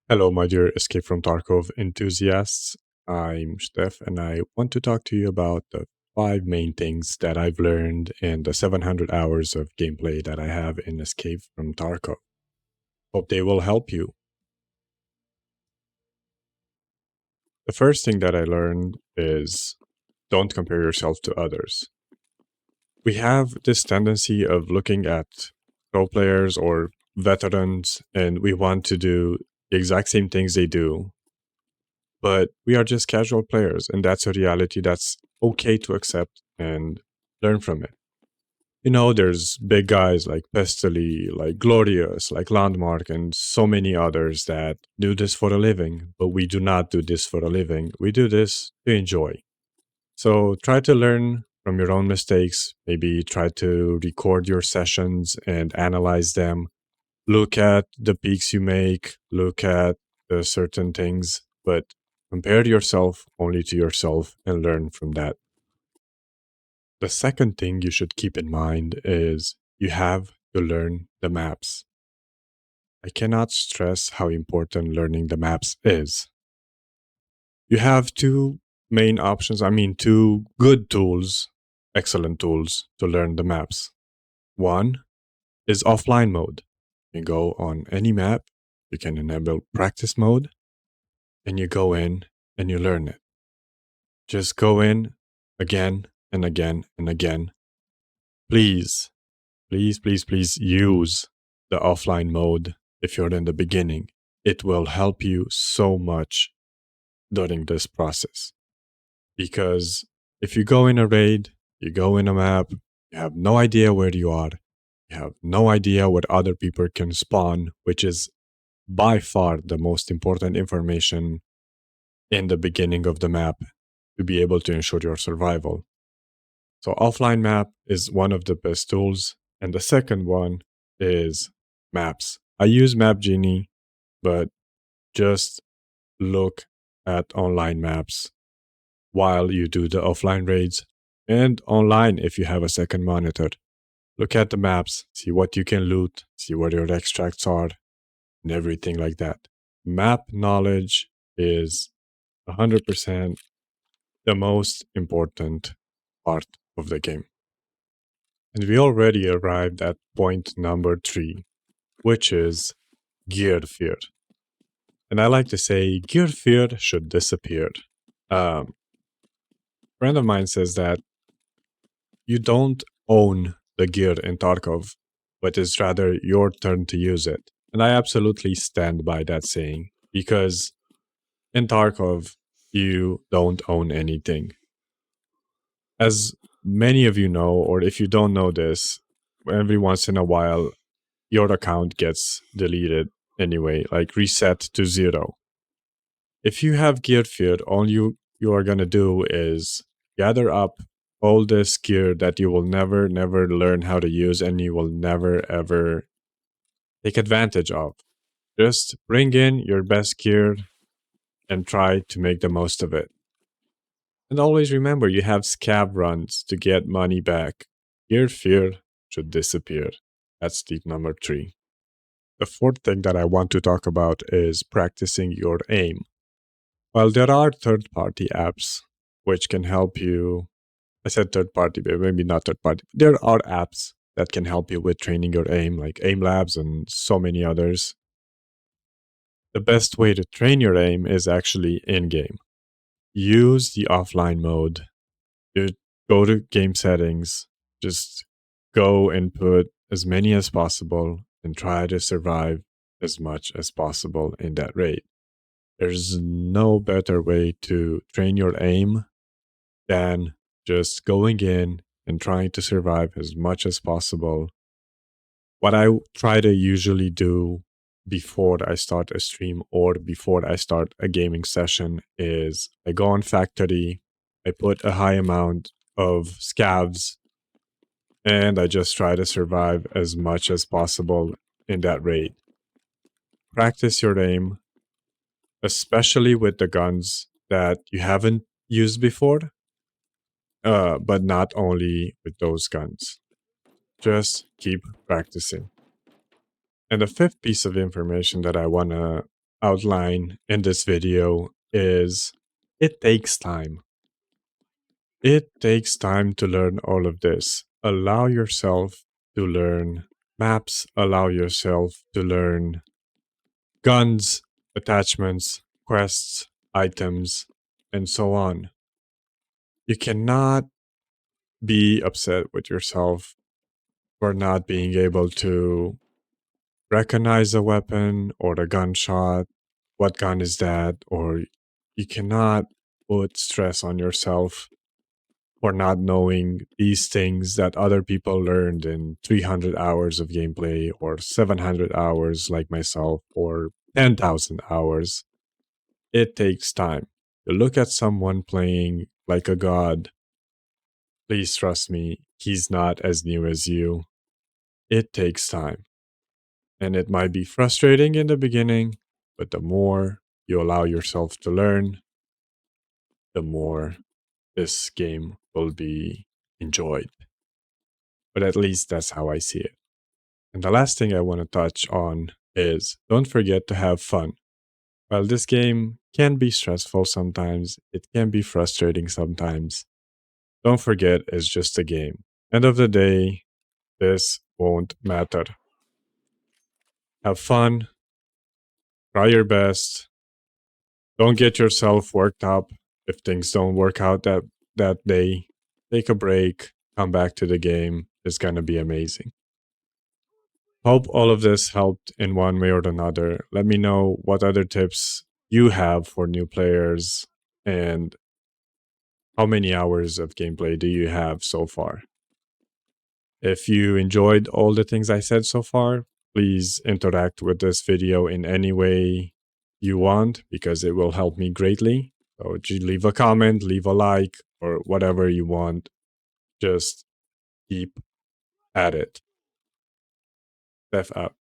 Hello, my dear Escape from Tarkov enthusiasts. I'm Steph, and I want to talk to you about the five main things that I've learned in the 700 hours of gameplay that I have in Escape from Tarkov. Hope they will help you. The first thing that I learned is don't compare yourself to others. We have this tendency of looking at pro players or veterans, and we want to do the exact same things they do, but we are just casual players, and that's a reality that's okay to accept and learn from it. There's big guys like Pestily, like Glorious, like Landmark, and so many others that do this for a living, but we do not do this for a living. We do this to enjoy. So try to learn from your own mistakes. Maybe try to record your sessions and analyze them. Look at the peaks you make, look at the certain things, but compare yourself only to yourself and learn from that. The second thing you should keep in mind is you have to learn the maps. I cannot stress how important learning the maps is. You have two main options, two good tools, excellent tools to learn the maps. One is offline mode. You go on any map, you can enable practice mode, and you go in and you learn it. Just go in again and again and again. Please, please use the offline mode if you're in the beginning. It will help you so much during this process. Because if you go in a raid, you go in a map, you have no idea where you are, you have no idea what other people can spawn, which is by far the most important information in the beginning of the map to be able to ensure your survival. So offline map is one of the best tools. And the second one is maps. I use Map Genie, but just look at online maps while you do the offline raids and online if you have a second monitor. Look at the maps, see what you can loot, see where your extracts are, and everything like that. Map knowledge is 100% the most important part of the game. And we already arrived at point number 3, which is gear fear. And I like to say gear fear should disappear. A friend of mine says that you don't own the gear in Tarkov, but it's rather your turn to use it. And I absolutely stand by that saying because in Tarkov, you don't own anything. As many of you know, or if you don't know this, every once in a while, your account gets deleted anyway, like reset to 0. If you have gear fear, all you are going to do is gather up all this gear that you will never learn how to use and you will never ever take advantage of. Just bring in your best gear and try to make the most of it. And always remember, you have scab runs to get money back. Gear fear should disappear. That's tip number 3. The fourth thing that I want to talk about is practicing your aim. While there are third party apps which can help you, I said third party, but maybe not third party. There are apps that can help you with training your aim, like Aim Labs and so many others. The best way to train your aim is actually in game. Use the offline mode. You go to game settings, just go and put as many as possible and try to survive as much as possible in that raid. There's no better way to train your aim than just going in and trying to survive as much as possible. What I try to usually do before I start a stream or before I start a gaming session is I go on factory, I put a high amount of scavs, and I just try to survive as much as possible in that raid. Practice your aim, especially with the guns that you haven't used before, but not only with those guns. Just keep practicing. And the fifth piece of information that I want to outline in this video is it takes time. It takes time to learn all of this. Allow yourself to learn maps, allow yourself to learn guns, attachments, quests, items, and so on. You cannot be upset with yourself for not being able to recognize a weapon or a gunshot. What gun is that? Or you cannot put stress on yourself for not knowing these things that other people learned in 300 hours of gameplay or 700 hours like myself or 10,000 hours. It takes time. To look at someone playing like a god, please trust me, he's not as new as you. It takes time. And it might be frustrating in the beginning, but the more you allow yourself to learn, the more this game will be enjoyed. But at least that's how I see it. And the last thing I want to touch on is don't forget to have fun. While this game can be stressful sometimes, it can be frustrating sometimes. Don't forget it's just a game. End of the day, this won't matter. Have fun, try your best. Don't get yourself worked up if things don't work out that day. Take a break, come back to the game. It's going to be amazing. Hope all of this helped in one way or another. Let me know what other tips you have for new players and how many hours of gameplay do you have so far. If you enjoyed all the things I said so far, please interact with this video in any way you want because it will help me greatly. So leave a comment, leave a like, or whatever you want. Just keep at it. Steph out.